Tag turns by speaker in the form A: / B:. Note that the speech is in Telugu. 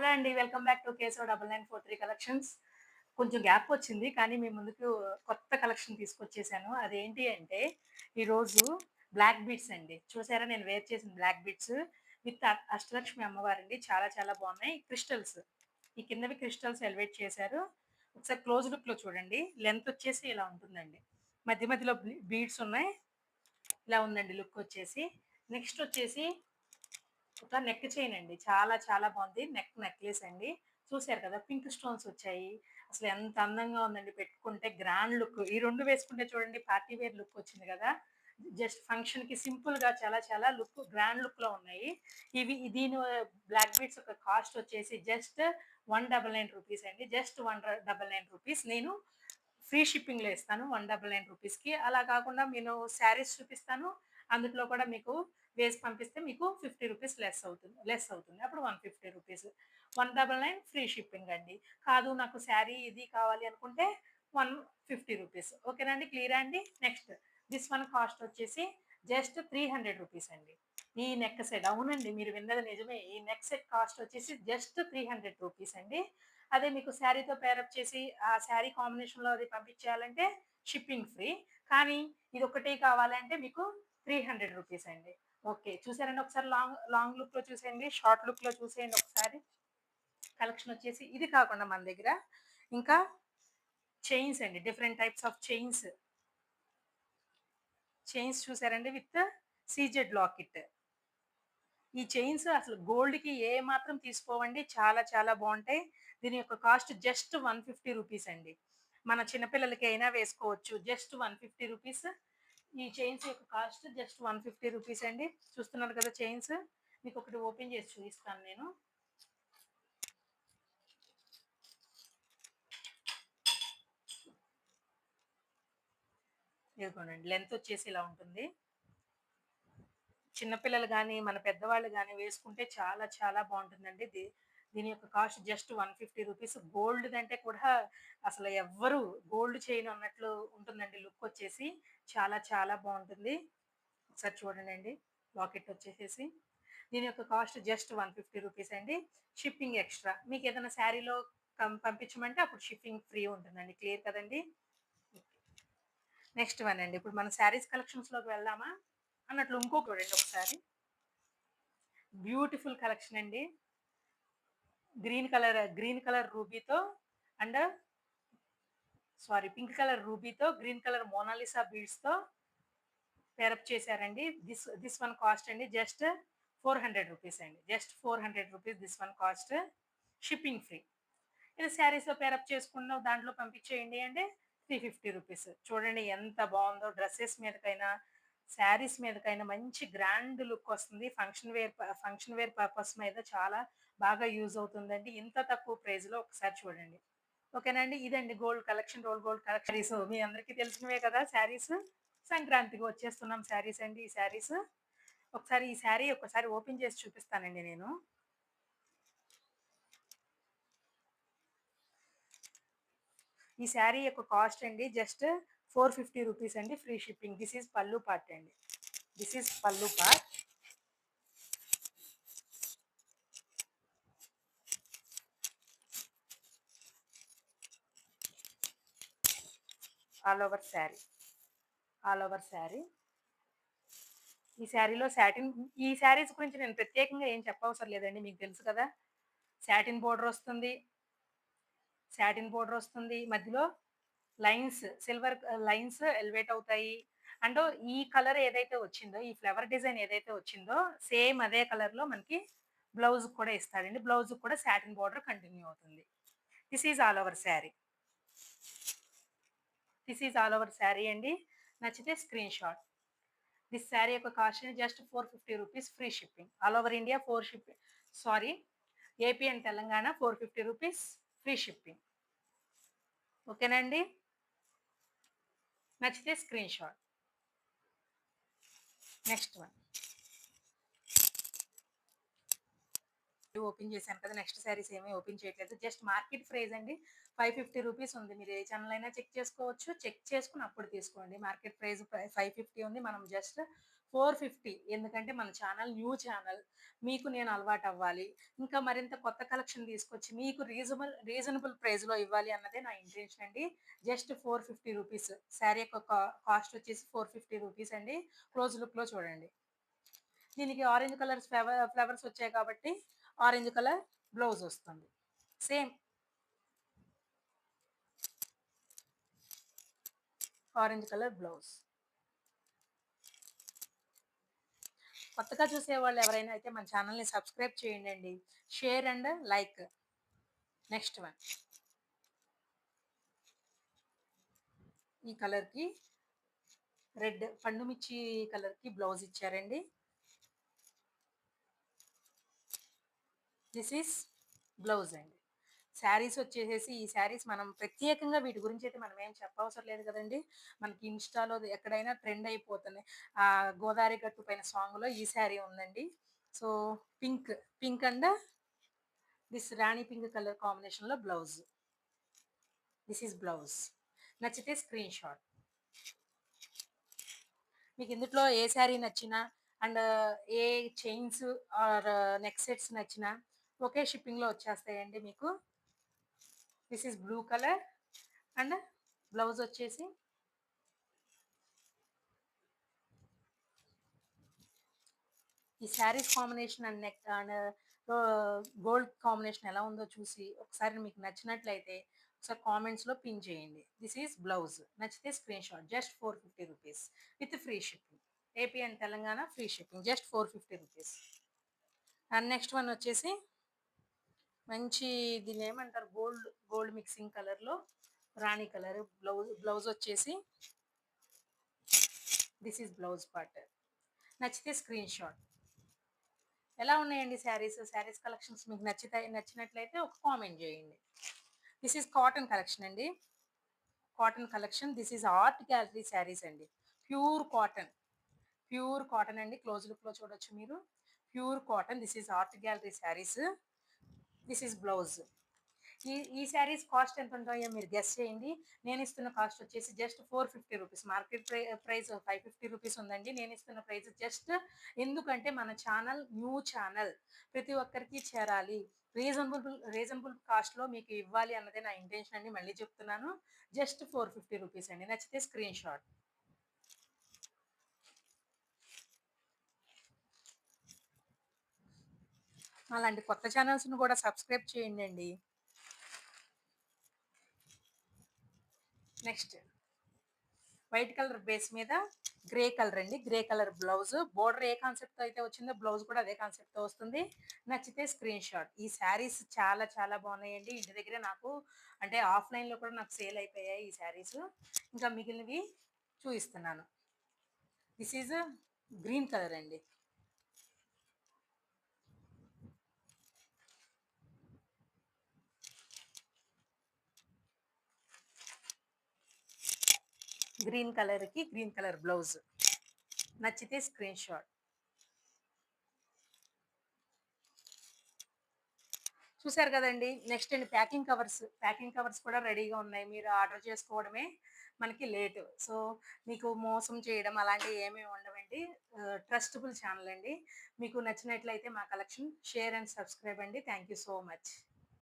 A: హలో అండి. Welcome back to Keshava 9943 collections. కొంచెం గ్యాప్ వచ్చింది. కానీ మీ ముందుకు కొత్త కలెక్షన్ తీసుకొచ్చేసాను. అదేంటి అంటే ఈరోజు బ్లాక్ బీడ్స్ అండి. చూసారా నేను వేర్ చేసిన బ్లాక్ బీడ్స్ విత్ అష్టలక్ష్మి అమ్మవారండి. చాలా చాలా బాగున్నాయి. క్రిస్టల్స్. ఈ కిందవి క్రిస్టల్స్ ఎలివేట్ చేశారు. ఒకసారి క్లోజ్ లుక్‌లో చూడండి. లెంత్ వచ్చేసి ఇలా ఉంటుందండి. మధ్య మధ్యలో బీడ్స్ ఉన్నాయి. ఇలా ఉందండి లుక్ వచ్చేసి. నెక్స్ట్ వచ్చేసి ఒక నెక్ చైన్ అండి. చాలా చాలా బాగుంది. నెక్లెస్ అండి. చూసారు కదా! పింక్ స్టోన్స్ వచ్చాయి. అసలు ఎంత అందంగా ఉందండి పెట్టుకుంటే గ్రాండ్ లుక్. ఈ 2 వేసుకుంటే చూడండి పార్టీ వేర్ లుక్ వచ్చింది కదా! జస్ట్ ఫంక్షన్‌కి సింపుల్‌గా చాలా చాలా గ్రాండ్ లుక్‌లో ఉన్నాయి. దీని బ్లాక్ బీడ్స్ యొక్క కాస్ట్ వచ్చేసి జస్ట్ రూ. 199 అండి. జస్ట్ రూ. 199. నేను ఫ్రీ షిప్పింగ్‌లో ఇస్తాను రూ. 199కి. అలా కాకుండా నేను శారీస్ చూపిస్తాను. అందుట్లో కూడా మీకు వేసి పంపిస్తే మీకు రూ. 50 లెస్ అవుతుంది. అప్పుడు రూ. 150. 199 ఫ్రీ షిప్పింగ్ అండి. కాదు నాకు శారీ ఇది కావాలి అనుకుంటే రూ. 150. ఓకేనా అండి? క్లియరా అండి? నెక్స్ట్ దిస్ వన్ కాస్ట్ వచ్చేసి జస్ట్ రూ. 300 అండి. ఈ నెక్ సెట్ అవునండి. మీరు విన్నది నిజమే. ఈ నెక్ సెట్ కాస్ట్ వచ్చేసి జస్ట్ రూ. 300 అండి. అదే మీకు శారీతో పేరప్ చేసి ఆ శారీ కాంబినేషన్‌లో అది పంపించేయాలంటే షిప్పింగ్ ఫ్రీ. కానీ ఇదొక్కటే కావాలంటే మీకు రూ. 300 అండి. ఓకే. చూసారండి ఒకసారి లాంగ్ లాంగ్ లుక్‌లో చూసేయండి. షార్ట్ లుక్‌లో చూసేయండి ఒకసారి. కలెక్షన్ వచ్చేసి ఇది కాకుండా మన దగ్గర ఇంకా చైన్స్ అండి. Different types of chains. Chains చూసారండి విత్ సీజెడ్ లాకెట్. ఈ చైన్స్ అసలు గోల్డ్‌కి ఏ మాత్రం తీసిపోవండి. చాలా చాలా బావుంటాయి. దీని యొక్క కాస్ట్ జస్ట్ రూ. 150 అండి. మన చిన్న పిల్లలకి అయినా వేసుకోవచ్చు. జస్ట్ రూ. 150. ఈ చైన్స్ యొక్క కాస్ట్ జస్ట్ రూ. 150 అండి. చూస్తున్నారు కదా చైన్స్. మీకొకటి ఓపెన్ చేసి చూపిస్తాను నేను. ఇదిగోనండి. లెంత్ వచ్చేసి ఇలా ఉంటుంది. చిన్న పిల్లలు గాని, మన పెద్దవాళ్ళు గాని వేసుకుంటే చాలా చాలా బావుంటుందండి. దీని యొక్క కాస్ట్ జస్ట్ రూ. 150. గోల్డ్‌దంటే కూడా అసలు ఎవ్వరు గోల్డ్ చైన్ అన్నట్లు ఉంటుందండి లుక్ వచ్చేసి. చాలా చాలా బావుంటుంది. ఒకసారి చూడండండి. లాకెట్ వచ్చేసేసి. దీని యొక్క కాస్ట్ జస్ట్ రూ. 150 అండి. Shipping extra. మీకేదైనా శారీలో పంపించమంటే అప్పుడు షిప్పింగ్ ఫ్రీ ఉంటుందండి. క్లియర్ కదండీ! నెక్స్ట్ వన్ అండి. ఇప్పుడు మనం శారీస్ కలెక్షన్స్‌లోకి వెళ్దామా? అన్నట్లు ఇంకొకటి చూడండి ఒకసారి. బ్యూటిఫుల్ కలెక్షన్ అండి. గ్రీన్ కలర్ రూబీతో అండ్ పింక్ కలర్ రూబీతో గ్రీన్ కలర్ మోనాలిసా బీడ్స్‌తో పేరప్ చేశారండి. దిస్ వన్ కాస్ట్ అండి జస్ట్ రూ. 400 అండి. జస్ట్ రూ. 400 this one cost. Shipping free. ఇది శారీస్‌లో పేరప్ చేసుకున్న దాంట్లో పంపించేయండి అంటే రూ. 350. చూడండి ఎంత బావుందో డ్రెసెస్ మీదకైనా, శారీస్ మీదకైనా మంచి గ్రాండ్ లుక్ వస్తుంది. ఫంక్షన్ వేర్ పర్పస్ మీద చాలా బాగా యూజ్ అవుతుందండి. ఇంత తక్కువ ప్రైస్‌లో ఒకసారి చూడండి. ఓకేనా అండి. ఇదండి రోల్ గోల్డ్ కలెక్షన్ శారీస్ మీ అందరికీ తెలిసినవే కదా శారీస్. సంక్రాంతికి వచ్చేస్తున్నాం శారీస్ అండి ఈ శారీస్. ఒకసారి ఈ శారీ ఒక్కసారి ఓపెన్ చేసి చూపిస్తానండి నేను. ఈ శారీ యొక్క కాస్ట్ అండి జస్ట్ రూ. 450 అండి. Free shipping. దిస్ ఈజ్ పల్లు పార్ట్ అండి. దిస్ ఈజ్ పల్లు part. All over sari. All over sari. ఈ శారీలో ఈ శారీస్ గురించి నేను ప్రత్యేకంగా ఏం చెప్పవసరం లేదండి. మీకు తెలుసు కదా! సాటిన్ బోర్డర్ వస్తుంది. మధ్యలో సిల్వర్ లైన్స్ ఎలివేట్ అవుతాయి. అండ్ ఈ కలర్ ఏదైతే వచ్చిందో, ఈ ఫ్లవర్ డిజైన్ ఏదైతే వచ్చిందో, సేమ్ అదే కలర్‌లో మనకి బ్లౌజ్ కూడా ఇస్తాడండి. బ్లౌజ్ కూడా సాటిన్ బోర్డర్ కంటిన్యూ అవుతుంది. This is all over sari. This is all over sari అండి. నచ్చితే స్క్రీన్ షాట్. దిస్ శారీ యొక్క కాస్ట్ జస్ట్ రూ. 450 free shipping. All over India sorry AP and Telangana రూ. 450 ఫ్రీ షిప్పింగ్. ఓకేనండి. నచ్చితే screen shot. Next one. Open చేశాను కదా! నెక్స్ట్ శారీస్ ఏమి ఓపెన్ చేయట్లేదు. జస్ట్ మార్కెట్ ప్రైస్ అండి. రూ. 550 ఉంది. మీరు ఏ ఛానల్ అయినా చెక్ చేసుకోవచ్చు. చెక్ చేసుకొని అప్పుడు తీసుకోండి. మార్కెట్ ప్రైస్ 550 ఉంది. మనం జస్ట్ 450 ఎందుకంటే మన ఛానల్ న్యూ ఛానల్. మీకు నేను అలవాటవ్వాలి. ఇంకా మరింత కొత్త కలెక్షన్ తీసుకొచ్చి మీకు రీజనబుల్ ప్రైస్‌లో ఇవ్వాలి అన్నదే నా ఇంటెన్షన్ అండి. Just 450 rupees. శారీ యొక్క కాస్ట్ వచ్చేసి 450 రూపీస్ అండి. క్లోజ్ లుక్‌లో చూడండి. దీనికి ఆరెంజ్ కలర్స్ ఫ్లవర్స్ వచ్చాయి కాబట్టి ఆరెంజ్ కలర్ బ్లౌజ్ వస్తుంది. Same orange colour blouse. కొత్తగా చూసేవాళ్ళు ఎవరైనా అయితే మన ఛానల్‌ని సబ్స్క్రైబ్ చేయండండి. Share and like. Next one. ఈ కలర్‌కి రెడ్ పండు మిర్చి కలర్‌కి బ్లౌజ్ ఇచ్చారండి. దిస్ ఈస్ బ్లౌజ్ అండి. శారీస్ వచ్చేసేసి ఈ శారీస్ మనం ప్రత్యేకంగా వీటి గురించి అయితే మనం ఏం చెప్పవసరం లేదు కదండీ. మనకి ఇన్‌స్టాలో ఎక్కడైనా ట్రెండ్ అయిపోతున్నాయి. 'గోదారి గట్టు పైన' సాంగ్‌లో ఈ శారీ ఉందండి. So, pink, pink and this rani pink colour కాంబినేషన్‌లో బ్లౌజ్. This is blouse. నచ్చితే స్క్రీన్ షాట్. మీకు ఇందులో ఏ శారీ నచ్చినా అండ్ ఏ చైన్స్ ఆర్ నెక్ సెట్స్ నచ్చినా ఒకే షిప్పింగ్‌లో వచ్చేస్తాయండి మీకు. This is blue colour and blouse వచ్చేసి ఈ saris combination and neck and gold combination ఎలా ఉందో చూసి ఒకసారి మీకు నచ్చినట్లయితే ఒకసారి కామెంట్స్‌లో పిన్ చేయండి. This is blouse. నచ్చితే screen shot. Just 450 rupees with free shipping. AP and Telangana free shipping. Just 450 rupees. And next one వచ్చేసి మంచి దీన్నేమంటారు గోల్డ్ మిక్సింగ్ కలర్‌లో రాణి కలర్ బ్లౌజ్ వచ్చేసి దిస్ ఈస్ బ్లౌజ్ పార్ట్. నచ్చితే స్క్రీన్ షాట్. ఎలా ఉన్నాయండి శారీస్? శారీస్ కలెక్షన్స్ మీకు నచ్చినట్లయితే ఒక కామెంట్ చేయండి. దిస్ ఈస్ కాటన్ కలెక్షన్ అండి. Cotton collection. This is art gallery saris అండి. Pure cotton. ప్యూర్ కాటన్ అండి. క్లోజ్ లుక్‌లో చూడొచ్చు మీరు. Pure cotton. This is art gallery saris. This is blouse. ఈ ఈ శారీస్ కాస్ట్ ఎంత ఉంటాయో మీరు గెస్ చేయండి. నేను ఇస్తున్న కాస్ట్ వచ్చేసి just 450 rupees. Market price 550 rupees ఉందండి. నేను ఇస్తున్న ప్రైస్ జస్ట్ ఎందుకంటే మన ఛానల్ న్యూ ఛానల్. ప్రతి ఒక్కరికి చేరాలి. రీజనబుల్ కాస్ట్‌లో మీకు ఇవ్వాలి అన్నదే నా ఇంటెన్షన్ అండి. మళ్ళీ చెప్తున్నాను. జస్ట్ 450 రూపీస్ అండి. నచ్చితే స్క్రీన్ షాట్. అలాంటి కొత్త ఛానల్స్‌ని కూడా సబ్స్క్రైబ్ చేయండండి. నెక్స్ట్ వైట్ కలర్ బేస్ మీద గ్రే కలర్ అండి. Grey colour blouse. బోర్డర్ ఏ కాన్సెప్ట్‌తో అయితే వచ్చిందో బ్లౌజ్ కూడా అదే కాన్సెప్ట్‌తో వస్తుంది. నచ్చితే స్క్రీన్ షాట్. ఈ శారీస్ చాలా చాలా బాగున్నాయండి. ఇంటి దగ్గర నాకు అంటే ఆఫ్‌లైన్‌లో కూడా నాకు సేల్ అయిపోయాయి ఈ శారీస్. ఇంకా మిగిలినవి చూపిస్తున్నాను. దిస్ ఈజ్ గ్రీన్ కలర్ అండి. గ్రీన్ కలర్‌కి గ్రీన్ కలర్ బ్లౌజ్. నచ్చితే స్క్రీన్ షాట్. చూసారు కదండీ! నెక్స్ట్ అండి ప్యాకింగ్ కవర్స్. ప్యాకింగ్ కవర్స్ కూడా రెడీగా ఉన్నాయి. మీరు ఆర్డర్ చేసుకోవడమే మనకి లేటు. సో, మీకు మోసం చేయడం అలాంటివి ఏమీ ఉండవండి. ట్రస్టబుల్ ఛానల్ అండి. మీకు నచ్చినట్లయితే మా కలెక్షన్ షేర్ అండ్ సబ్స్క్రైబ్ అండి. Thank you so much.